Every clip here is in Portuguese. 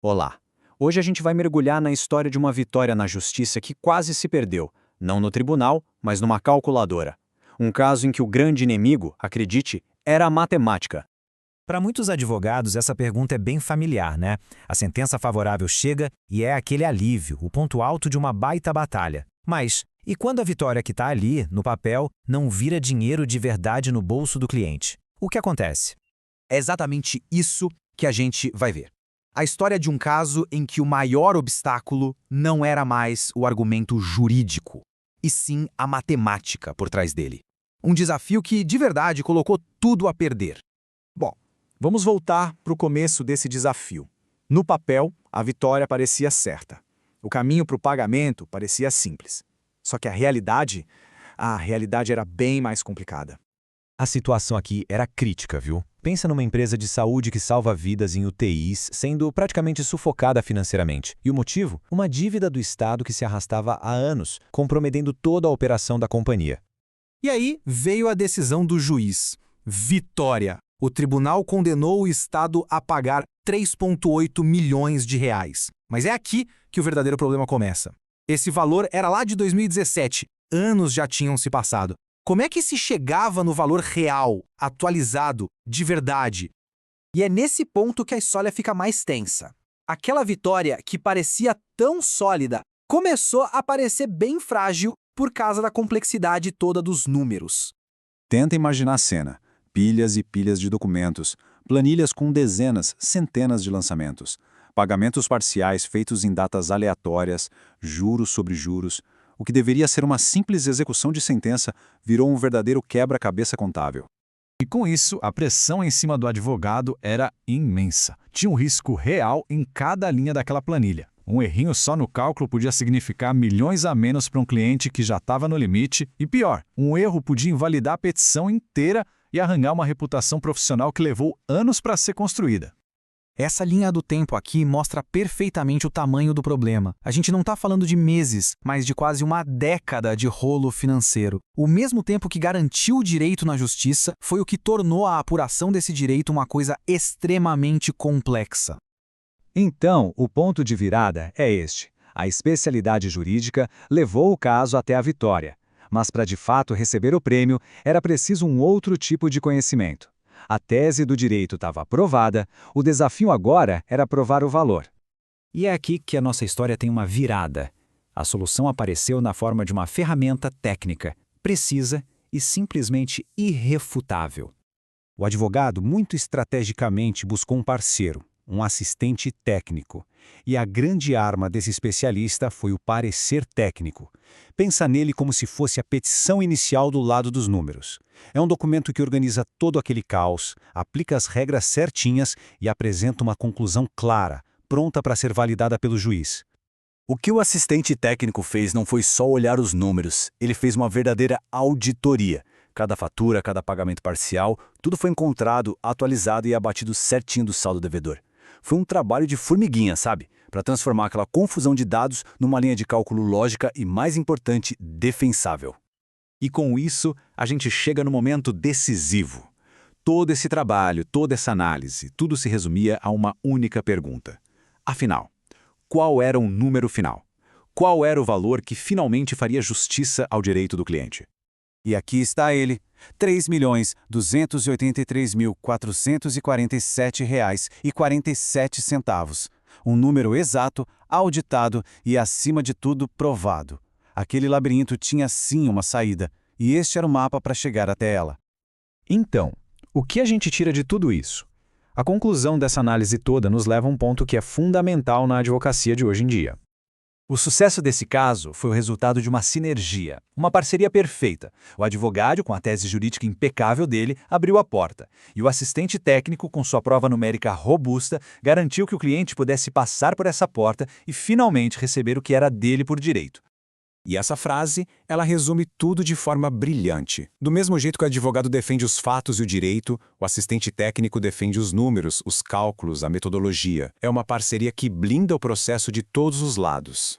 Olá! Hoje a gente vai mergulhar na história de uma vitória na justiça que quase se perdeu, não no tribunal, mas numa calculadora. Um caso em que o grande inimigo, acredite, era a matemática. Para muitos advogados, essa pergunta é bem familiar, né? A sentença favorável chega e é aquele alívio, o ponto alto de uma baita batalha. Mas, e quando a vitória que está ali, no papel, não vira dinheiro de verdade no bolso do cliente? O que acontece? É exatamente isso que a gente vai ver. A história de um caso em que o maior obstáculo não era mais o argumento jurídico, e sim a matemática por trás dele. Um desafio que, de verdade, colocou tudo a perder. Bom, vamos voltar para o começo desse desafio. No papel, a vitória parecia certa. O caminho para o pagamento parecia simples. Só que a realidade era bem mais complicada. A situação aqui era crítica, viu? Pensa numa empresa de saúde que salva vidas em UTIs, sendo praticamente sufocada financeiramente. E o motivo? Uma dívida do Estado que se arrastava há anos, comprometendo toda a operação da companhia. E aí veio a decisão do juiz. Vitória! O tribunal condenou o Estado a pagar 3,8 milhões de reais. Mas é aqui que o verdadeiro problema começa. Esse valor era lá de 2017. Anos já tinham se passado. Como é que se chegava no valor real, atualizado, de verdade? E é nesse ponto que a história fica mais tensa. Aquela vitória que parecia tão sólida começou a parecer bem frágil por causa da complexidade toda dos números. Tenta imaginar a cena. Pilhas e pilhas de documentos, planilhas com dezenas, centenas de lançamentos, pagamentos parciais feitos em datas aleatórias, juros sobre juros. O que deveria ser uma simples execução de sentença virou um verdadeiro quebra-cabeça contábil. E com isso, a pressão em cima do advogado era imensa. Tinha um risco real em cada linha daquela planilha. Um errinho só no cálculo podia significar milhões a menos para um cliente que já estava no limite. E pior, um erro podia invalidar a petição inteira e arranhar uma reputação profissional que levou anos para ser construída. Essa linha do tempo aqui mostra perfeitamente o tamanho do problema. A gente não está falando de meses, mas de quase uma década de rolo financeiro. O mesmo tempo que garantiu o direito na justiça foi o que tornou a apuração desse direito uma coisa extremamente complexa. Então, o ponto de virada é este. A especialidade jurídica levou o caso até a vitória. Mas para de fato receber o prêmio, era preciso um outro tipo de conhecimento. A tese do direito estava aprovada, o desafio agora era provar o valor. E é aqui que a nossa história tem uma virada. A solução apareceu na forma de uma ferramenta técnica, precisa e simplesmente irrefutável. O advogado, muito estrategicamente, buscou um parceiro, um assistente técnico. E a grande arma desse especialista foi o parecer técnico. Pensa nele como se fosse a petição inicial do lado dos números. É um documento que organiza todo aquele caos, aplica as regras certinhas e apresenta uma conclusão clara, pronta para ser validada pelo juiz. O que o assistente técnico fez não foi só olhar os números, ele fez uma verdadeira auditoria. Cada fatura, cada pagamento parcial, tudo foi encontrado, atualizado e abatido certinho do saldo devedor. Foi um trabalho de formiguinha, sabe? Para transformar aquela confusão de dados numa linha de cálculo lógica e, mais importante, defensável. E com isso, a gente chega no momento decisivo. Todo esse trabalho, toda essa análise, tudo se resumia a uma única pergunta. Afinal, qual era o número final? Qual era o valor que finalmente faria justiça ao direito do cliente? E aqui está ele, R$ 3.283.447,47. Um número exato, auditado e, acima de tudo, provado. Aquele labirinto tinha sim uma saída, e este era o mapa para chegar até ela. Então, o que a gente tira de tudo isso? A conclusão dessa análise toda nos leva a um ponto que é fundamental na advocacia de hoje em dia. O sucesso desse caso foi o resultado de uma sinergia, uma parceria perfeita. O advogado, com a tese jurídica impecável dele, abriu a porta. E o assistente técnico, com sua prova numérica robusta, garantiu que o cliente pudesse passar por essa porta e finalmente receber o que era dele por direito. E essa frase, ela resume tudo de forma brilhante. Do mesmo jeito que o advogado defende os fatos e o direito, o assistente técnico defende os números, os cálculos, a metodologia. É uma parceria que blinda o processo de todos os lados.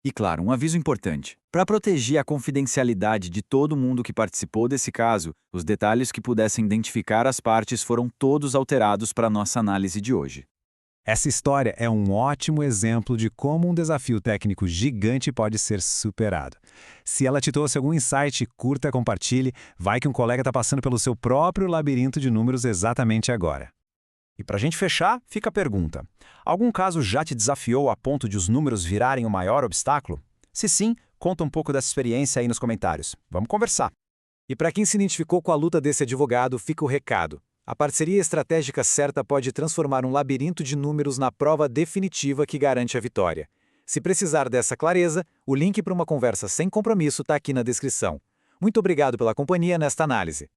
E claro, um aviso importante. Para proteger a confidencialidade de todo mundo que participou desse caso, os detalhes que pudessem identificar as partes foram todos alterados para a nossa análise de hoje. Essa história é um ótimo exemplo de como um desafio técnico gigante pode ser superado. Se ela te trouxe algum insight, curta, compartilhe, vai que um colega está passando pelo seu próprio labirinto de números exatamente agora. E para a gente fechar, fica a pergunta. Algum caso já te desafiou a ponto de os números virarem o maior obstáculo? Se sim, conta um pouco dessa experiência aí nos comentários. Vamos conversar. E para quem se identificou com a luta desse advogado, fica o recado. A parceria estratégica certa pode transformar um labirinto de números na prova definitiva que garante a vitória. Se precisar dessa clareza, o link para uma conversa sem compromisso está aqui na descrição. Muito obrigado pela companhia nesta análise.